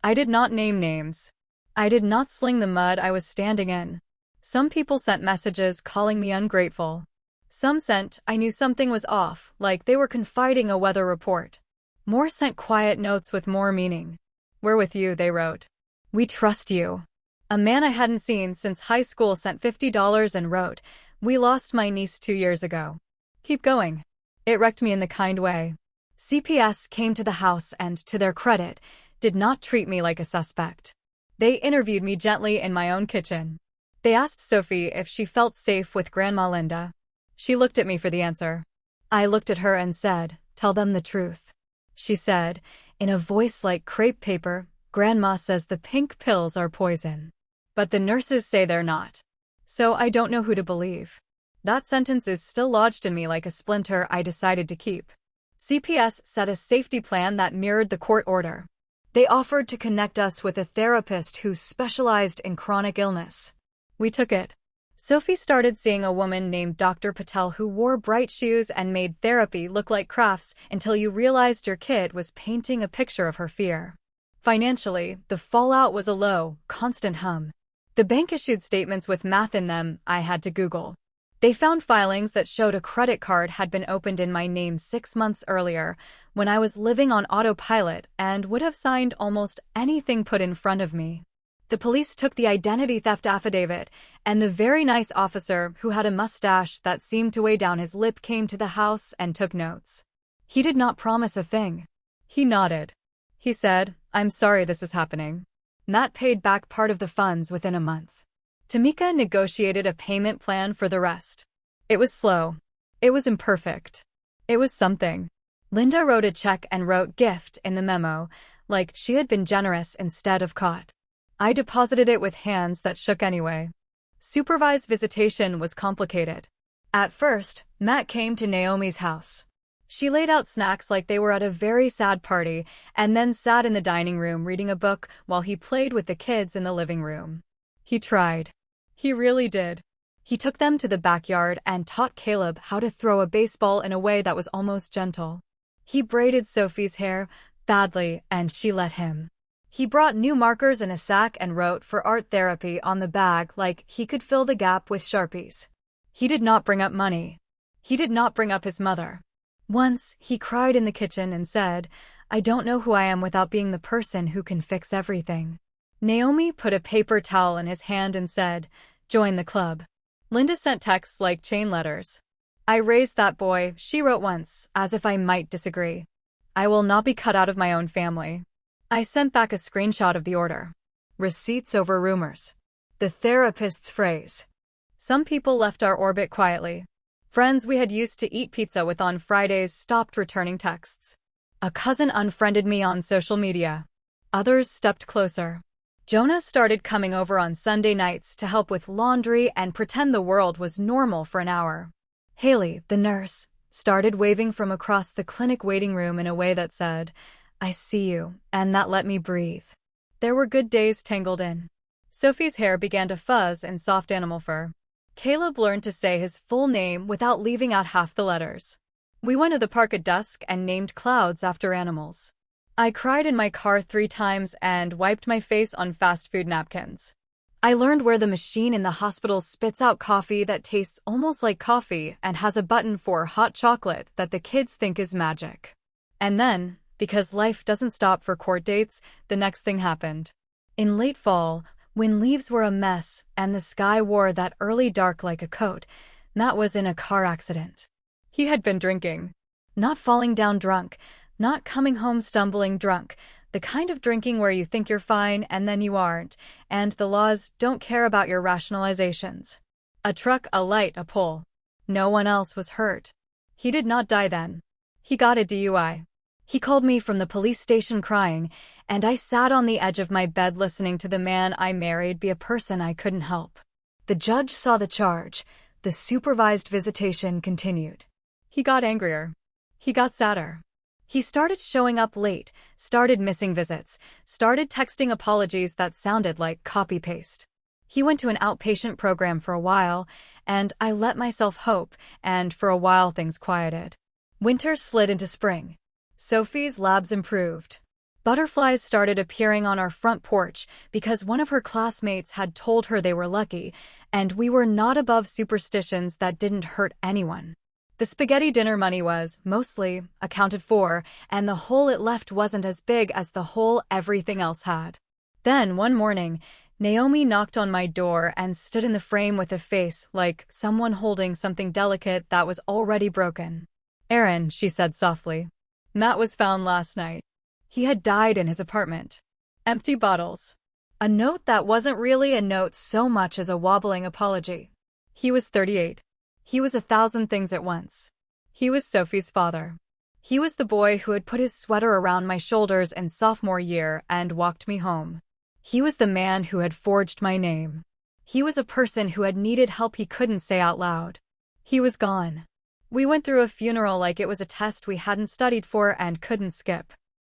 I did not name names. I did not sling the mud I was standing in. Some people sent messages calling me ungrateful. Some sent, I knew something was off, like they were confiding a weather report. More sent quiet notes with more meaning. We're with you, they wrote. We trust you. A man I hadn't seen since high school sent $50 and wrote, we lost my niece 2 years ago. Keep going. It wrecked me in the kind way. CPS came to the house and, to their credit, did not treat me like a suspect. They interviewed me gently in my own kitchen. They asked Sophie if she felt safe with Grandma Linda. She looked at me for the answer. I looked at her and said, "Tell them the truth." She said, in a voice like crepe paper, "Grandma says the pink pills are poison. But the nurses say they're not. So I don't know who to believe." That sentence is still lodged in me like a splinter I decided to keep. CPS set a safety plan that mirrored the court order. They offered to connect us with a therapist who specialized in chronic illness. We took it. Sophie started seeing a woman named Dr. Patel who wore bright shoes and made therapy look like crafts until you realized your kid was painting a picture of her fear. Financially, the fallout was a low, constant hum. The bank issued statements with math in them I had to Google. They found filings that showed a credit card had been opened in my name 6 months earlier, when I was living on autopilot and would have signed almost anything put in front of me. The police took the identity theft affidavit, and the very nice officer who had a mustache that seemed to weigh down his lip came to the house and took notes. He did not promise a thing. He nodded. He said, "I'm sorry this is happening." Matt paid back part of the funds within a month. Tamika negotiated a payment plan for the rest. It was slow. It was imperfect. It was something. Linda wrote a check and wrote "gift" in the memo, like she had been generous instead of caught. I deposited it with hands that shook anyway. Supervised visitation was complicated. At first, Matt came to Naomi's house. She laid out snacks like they were at a very sad party, and then sat in the dining room reading a book while he played with the kids in the living room. He tried. He really did. He took them to the backyard and taught Caleb how to throw a baseball in a way that was almost gentle. He braided Sophie's hair badly, and she let him. He brought new markers in a sack and wrote for art therapy on the bag like he could fill the gap with Sharpies. He did not bring up money. He did not bring up his mother. Once, he cried in the kitchen and said, "I don't know who I am without being the person who can fix everything." Naomi put a paper towel in his hand and said, "Join the club." Linda sent texts like chain letters. "I raised that boy," she wrote once, as if I might disagree. "I will not be cut out of my own family." I sent back a screenshot of the order. Receipts over rumors. The therapist's phrase. Some people left our orbit quietly. Friends we had used to eat pizza with on Fridays stopped returning texts. A cousin unfriended me on social media. Others stepped closer. Jonah started coming over on Sunday nights to help with laundry and pretend the world was normal for an hour. Haley, the nurse, started waving from across the clinic waiting room in a way that said, "I see you," and that let me breathe. There were good days tangled in. Sophie's hair began to fuzz in soft animal fur. Caleb learned to say his full name without leaving out half the letters. We went to the park at dusk and named clouds after animals. I cried in my car 3 times and wiped my face on fast food napkins. I learned where the machine in the hospital spits out coffee that tastes almost like coffee and has a button for hot chocolate that the kids think is magic. And then, because life doesn't stop for court dates, the next thing happened. In late fall, when leaves were a mess and the sky wore that early dark like a coat, Matt was in a car accident. He had been drinking. Not falling down drunk, not coming home stumbling drunk, the kind of drinking where you think you're fine and then you aren't, and the laws don't care about your rationalizations. A truck, a light, a pole. No one else was hurt. He did not die then. He got a DUI. He called me from the police station crying, and I sat on the edge of my bed listening to the man I married be a person I couldn't help. The judge saw the charge. The supervised visitation continued. He got angrier. He got sadder. He started showing up late, started missing visits, started texting apologies that sounded like copy-paste. He went to an outpatient program for a while, and I let myself hope, and for a while things quieted. Winter slid into spring. Sophie's labs improved. Butterflies started appearing on our front porch because one of her classmates had told her they were lucky, and we were not above superstitions that didn't hurt anyone. The spaghetti dinner money was, mostly, accounted for, and the hole it left wasn't as big as the hole everything else had. Then, one morning, Naomi knocked on my door and stood in the frame with a face like someone holding something delicate that was already broken. "Aaron," she said softly. "Matt was found last night." He had died in his apartment. Empty bottles. A note that wasn't really a note so much as a wobbling apology. He was 38. He was 1,000 things at once. He was Sophie's father. He was the boy who had put his sweater around my shoulders in sophomore year and walked me home. He was the man who had forged my name. He was a person who had needed help he couldn't say out loud. He was gone. We went through a funeral like it was a test we hadn't studied for and couldn't skip.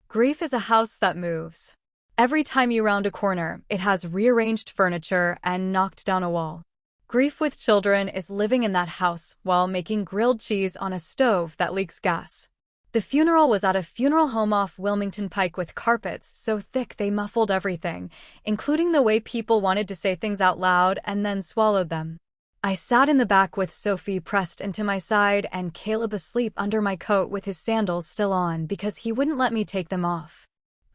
Grief is a house that moves. Every time you round a corner, it has rearranged furniture and knocked down a wall. Grief with children is living in that house while making grilled cheese on a stove that leaks gas. The funeral was at a funeral home off Wilmington Pike with carpets so thick they muffled everything, including the way people wanted to say things out loud and then swallowed them. I sat in the back with Sophie pressed into my side and Caleb asleep under my coat with his sandals still on because he wouldn't let me take them off.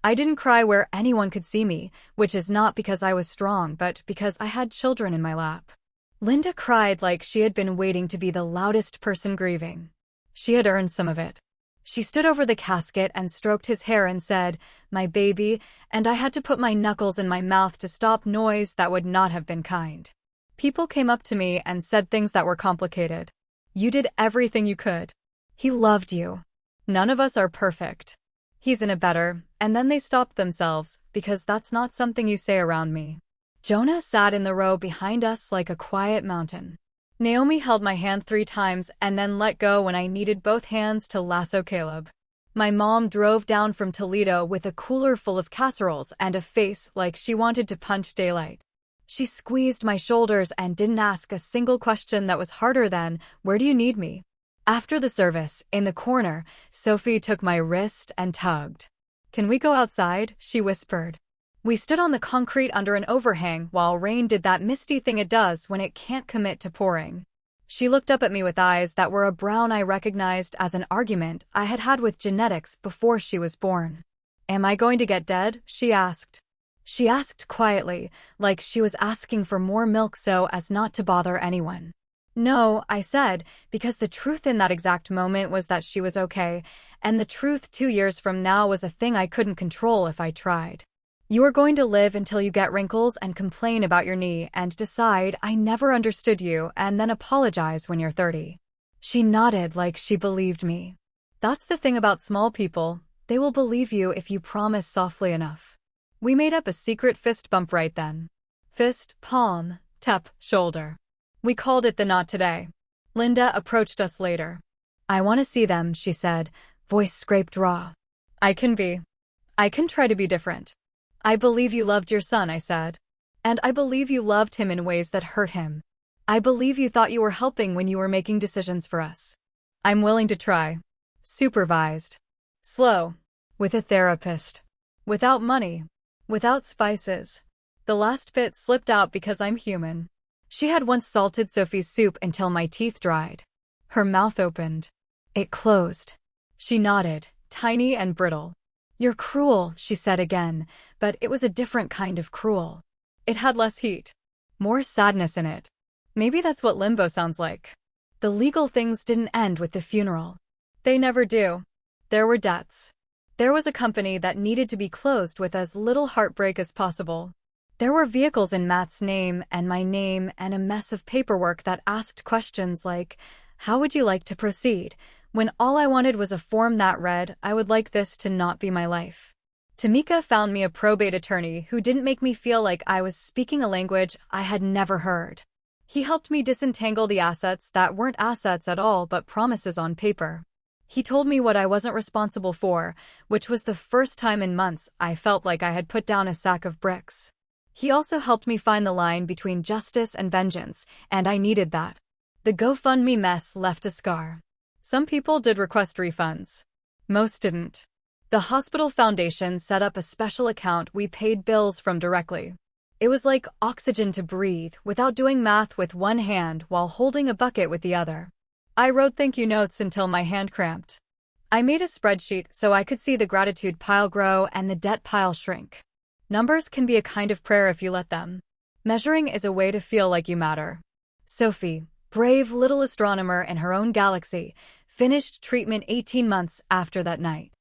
I didn't cry where anyone could see me, which is not because I was strong but because I had children in my lap. Linda cried like she had been waiting to be the loudest person grieving. She had earned some of it. She stood over the casket and stroked his hair and said, "My baby," and I had to put my knuckles in my mouth to stop noise that would not have been kind. People came up to me and said things that were complicated. You did everything you could. He loved you. None of us are perfect. He's in a better, and then they stopped themselves, because that's not something you say around me. Jonah sat in the row behind us like a quiet mountain. Naomi held my hand 3 times and then let go when I needed both hands to lasso Caleb. My mom drove down from Toledo with a cooler full of casseroles and a face like she wanted to punch daylight. She squeezed my shoulders and didn't ask a single question that was harder than, "Where do you need me?" After the service, in the corner, Sophie took my wrist and tugged. "Can we go outside?" she whispered. We stood on the concrete under an overhang while rain did that misty thing it does when it can't commit to pouring. She looked up at me with eyes that were a brown I recognized as an argument I had had with genetics before she was born. "Am I going to get dead?" she asked. She asked quietly, like she was asking for more milk so as not to bother anyone. "No," I said, because the truth in that exact moment was that she was okay, and the truth 2 years from now was a thing I couldn't control if I tried. "You are going to live until you get wrinkles and complain about your knee and decide I never understood you and then apologize when you're 30. She nodded like she believed me. That's the thing about small people, they will believe you if you promise softly enough. We made up a secret fist bump right then. Fist, palm, tap, shoulder. We called it the not today. Linda approached us later. "I want to see them," she said, voice scraped raw. I can try to be different. "I believe you loved your son," I said. "And I believe you loved him in ways that hurt him. I believe you thought you were helping when you were making decisions for us. I'm willing to try. Supervised. Slow. With a therapist. Without money. Without spices." The last bit slipped out because I'm human. She had once salted Sophie's soup until my teeth dried. Her mouth opened. It closed. She nodded, tiny and brittle. "You're cruel," she said again, but it was a different kind of cruel. It had less heat. More sadness in it. Maybe that's what limbo sounds like. The legal things didn't end with the funeral. They never do. There were debts. There was a company that needed to be closed with as little heartbreak as possible. There were vehicles in Matt's name and my name and a mess of paperwork that asked questions like, "How would you like to proceed?" when all I wanted was a form that read, "I would like this to not be my life." Tamika found me a probate attorney who didn't make me feel like I was speaking a language I had never heard. He helped me disentangle the assets that weren't assets at all but promises on paper. He told me what I wasn't responsible for, which was the first time in months I felt like I had put down a sack of bricks. He also helped me find the line between justice and vengeance, and I needed that. The GoFundMe mess left a scar. Some people did request refunds. Most didn't. The hospital foundation set up a special account we paid bills from directly. It was like oxygen to breathe without doing math with one hand while holding a bucket with the other. I wrote thank you notes until my hand cramped. I made a spreadsheet so I could see the gratitude pile grow and the debt pile shrink. Numbers can be a kind of prayer if you let them. Measuring is a way to feel like you matter. Sophie, brave little astronomer in her own galaxy, finished treatment 18 months after that night.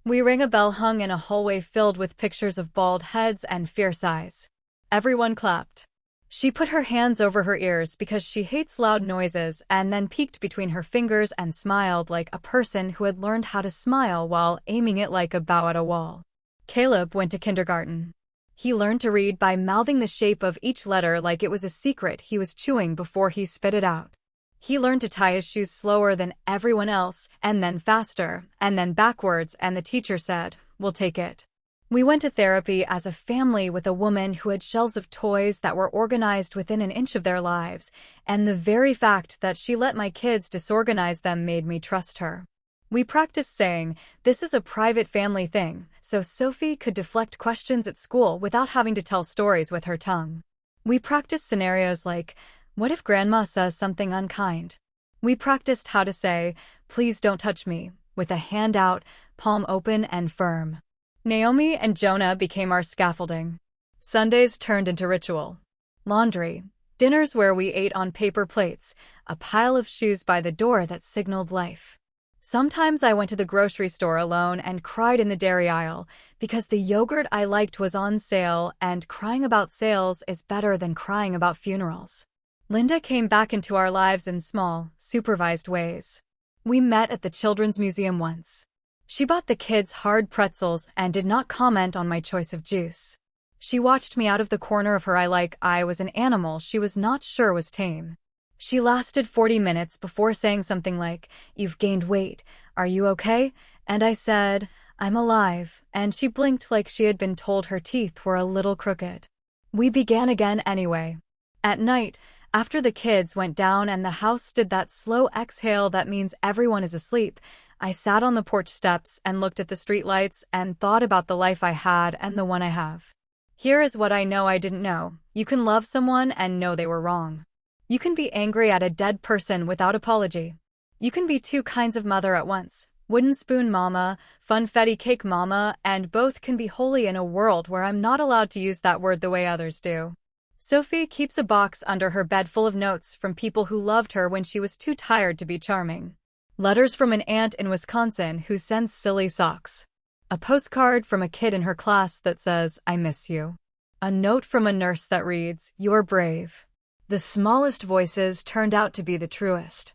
We rang a bell hung in a hallway filled with pictures of bald heads and fierce eyes. Everyone clapped. She put her hands over her ears because she hates loud noises and then peeked between her fingers and smiled like a person who had learned how to smile while aiming it like a bow at a wall. Caleb went to kindergarten. He learned to read by mouthing the shape of each letter like it was a secret he was chewing before he spit it out. He learned to tie his shoes slower than everyone else, and then faster, and then backwards, and the teacher said, "We'll take it." We went to therapy as a family with a woman who had shelves of toys that were organized within an inch of their lives, and the very fact that she let my kids disorganize them made me trust her. We practiced saying, "This is a private family thing," so Sophie could deflect questions at school without having to tell stories with her tongue. We practiced scenarios like, "What if Grandma says something unkind?" We practiced how to say, "Please don't touch me," with a hand out, palm open and firm. Naomi and Jonah became our scaffolding. Sundays turned into ritual. Laundry, dinners where we ate on paper plates, a pile of shoes by the door that signaled life. Sometimes I went to the grocery store alone and cried in the dairy aisle because the yogurt I liked was on sale, and crying about sales is better than crying about funerals. Linda came back into our lives in small, supervised ways. We met at the Children's Museum once. She bought the kids hard pretzels and did not comment on my choice of juice. She watched me out of the corner of her eye like I was an animal she was not sure was tame. She lasted 40 minutes before saying something like, "You've gained weight. Are you okay?" And I said, "I'm alive," and she blinked like she had been told her teeth were a little crooked. We began again anyway. At night, after the kids went down and the house did that slow exhale that means everyone is asleep, I sat on the porch steps and looked at the streetlights and thought about the life I had and the one I have. Here is what I know I didn't know. You can love someone and know they were wrong. You can be angry at a dead person without apology. You can be two kinds of mother at once. Wooden spoon mama, funfetti cake mama, and both can be holy in a world where I'm not allowed to use that word the way others do. Sophie keeps a box under her bed full of notes from people who loved her when she was too tired to be charming. Letters from an aunt in Wisconsin who sends silly socks. A postcard from a kid in her class that says, "I miss you." A note from a nurse that reads, "You're brave." The smallest voices turned out to be the truest.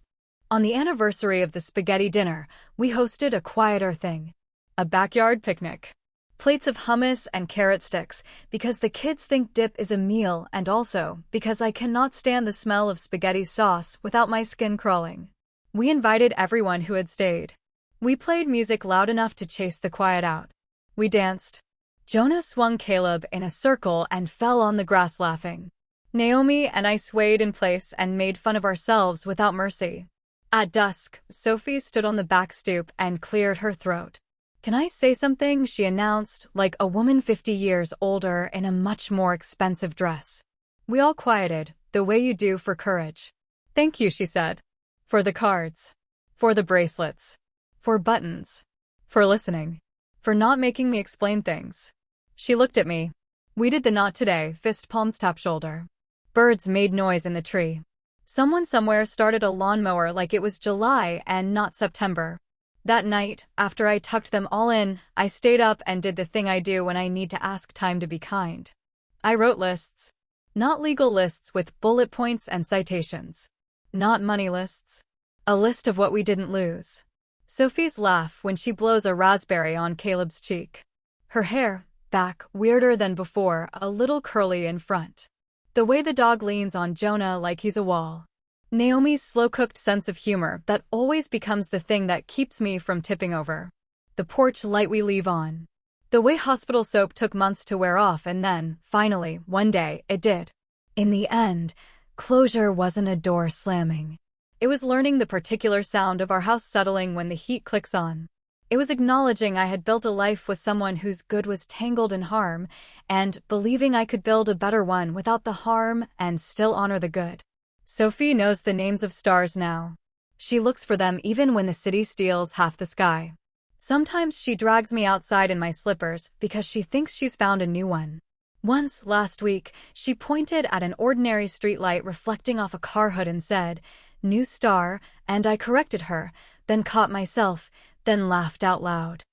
On the anniversary of the spaghetti dinner, we hosted a quieter thing. A backyard picnic. Plates of hummus and carrot sticks, because the kids think dip is a meal, and also because I cannot stand the smell of spaghetti sauce without my skin crawling. We invited everyone who had stayed. We played music loud enough to chase the quiet out. We danced. Jonah swung Caleb in a circle and fell on the grass laughing. Naomi and I swayed in place and made fun of ourselves without mercy. At dusk, Sophie stood on the back stoop and cleared her throat. "Can I say something?" she announced, like a woman 50 years older in a much more expensive dress. We all quieted, the way you do for courage. "Thank you," she said. For the cards. For the bracelets. For buttons. For listening. For not making me explain things. She looked at me. We did the not today, fist palms tap shoulder. Birds made noise in the tree. Someone somewhere started a lawnmower like it was July and not September. That night, after I tucked them all in, I stayed up and did the thing I do when I need to ask time to be kind. I wrote lists. Not legal lists with bullet points and citations. Not money lists. A list of what we didn't lose. Sophie's laugh when she blows a raspberry on Caleb's cheek. Her hair, back, weirder than before, a little curly in front. The way the dog leans on Jonah like he's a wall. Naomi's slow-cooked sense of humor that always becomes the thing that keeps me from tipping over. The porch light we leave on. The way hospital soap took months to wear off and then, finally, one day, it did. In the end, closure wasn't a door slamming. It was learning the particular sound of our house settling when the heat clicks on. It was acknowledging I had built a life with someone whose good was tangled in harm, and believing I could build a better one without the harm and still honor the good. Sophie knows the names of stars now. She looks for them even when the city steals half the sky. Sometimes she drags me outside in my slippers because she thinks she's found a new one. Once, last week, she pointed at an ordinary streetlight reflecting off a car hood and said, "New star," and I corrected her, then caught myself, then laughed out loud.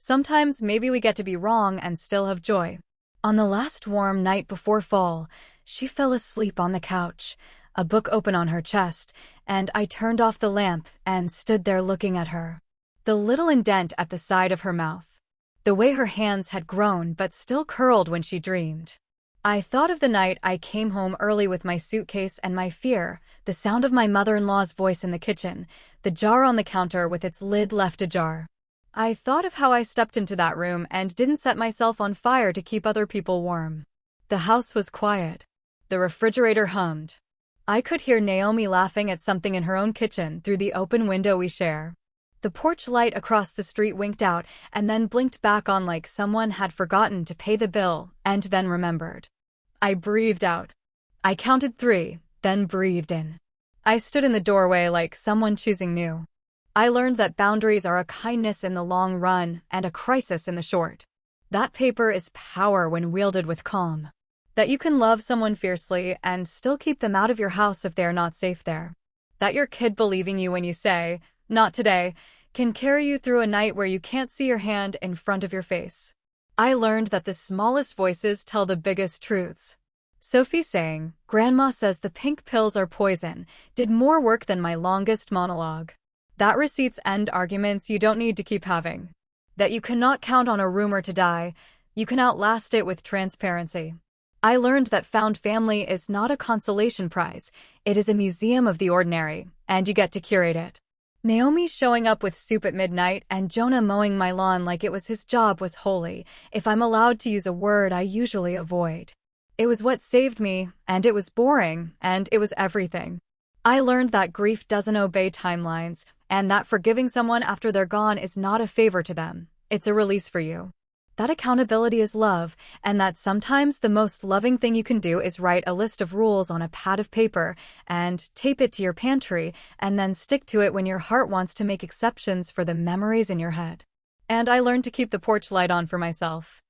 Sometimes maybe we get to be wrong and still have joy. On the last warm night before fall, she fell asleep on the couch, a book open on her chest, and I turned off the lamp and stood there looking at her. The little indent at the side of her mouth. The way her hands had grown but still curled when she dreamed. I thought of the night I came home early with my suitcase and my fear, the sound of my mother-in-law's voice in the kitchen, the jar on the counter with its lid left ajar. I thought of how I stepped into that room and didn't set myself on fire to keep other people warm. The house was quiet. The refrigerator hummed. I could hear Naomi laughing at something in her own kitchen through the open window we share. The porch light across the street winked out and then blinked back on like someone had forgotten to pay the bill and then remembered. I breathed out. I counted 3, then breathed in. I stood in the doorway like someone choosing new. I learned that boundaries are a kindness in the long run and a crisis in the short. That paper is power when wielded with calm. That you can love someone fiercely and still keep them out of your house if they are not safe there. That your kid believing you when you say, "Not today," can carry you through a night where you can't see your hand in front of your face. I learned that the smallest voices tell the biggest truths. Sophie saying, "Grandma says the pink pills are poison," did more work than my longest monologue. That receipts end arguments you don't need to keep having. That you cannot count on a rumor to die, you can outlast it with transparency. I learned that found family is not a consolation prize, it is a museum of the ordinary, and you get to curate it. Naomi showing up with soup at midnight and Jonah mowing my lawn like it was his job was holy, if I'm allowed to use a word I usually avoid. It was what saved me, and it was boring, and it was everything. I learned that grief doesn't obey timelines, and that forgiving someone after they're gone is not a favor to them, it's a release for you. That accountability is love, and that sometimes the most loving thing you can do is write a list of rules on a pad of paper and tape it to your pantry and then stick to it when your heart wants to make exceptions for the memories in your head. And I learned to keep the porch light on for myself.